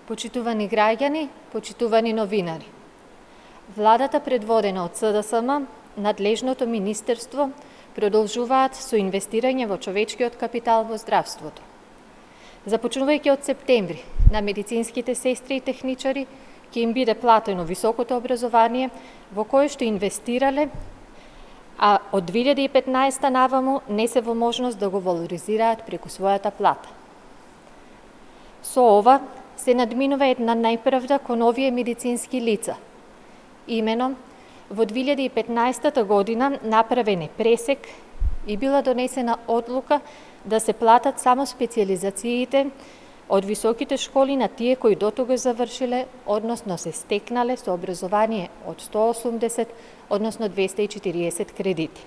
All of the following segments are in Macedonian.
Почитувани граѓани, почитувани новинари. Владата предводена од СДСМ, надлежното министерство продолжуваат со инвестирање во човечкиот капитал во здравството. Започнувајќи од септември на медицинските сестри и техничари ќе им биде платено високото образование во кое што инвестирале, а од 2015 наваму не се во можност да го валоризираат преку својата плата. Со ова се надминува една најправда кон овие медицински лица. Имено, во 2015 година направен е пресек и била донесена одлука да се платат само специјализациите од високите школи на тие кои дотога завршиле, односно се стекнале со образование од 180, односно 240 кредити.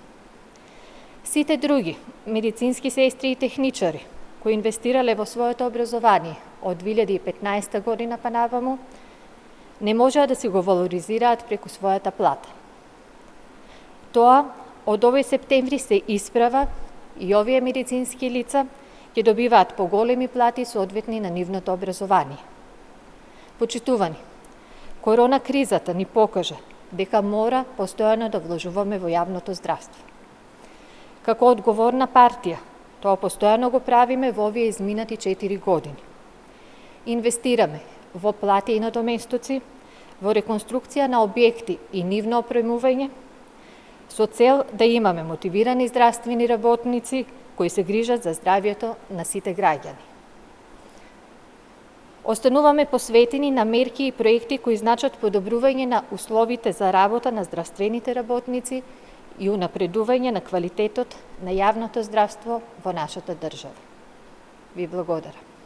Сите други, медицински сестри и техничари, кои инвестирале во своето образование од 2015 година па наваму, не можеа да си го валоризираат преку својата плата. Тоа од овој септември се исправа и овие медицински лица ќе добиваат поголеми плати соодветни на нивното образование. Почитувани, корона кризата ни покажа дека мора постојано да вложуваме во јавното здравство. Како одговорна партија, тоа постојано го правиме во овие изминати 4 години. Инвестираме во плати и надоместоци, во реконструкција на објекти и нивно опремување, со цел да имаме мотивирани здравствени работници кои се грижат за здравјето на сите граѓани. Остануваме посветени на мерки и проекти кои значат подобрување на условите за работа на здравствените работници и унапредување на квалитетот на јавното здравство во нашата држава. Ви благодарам.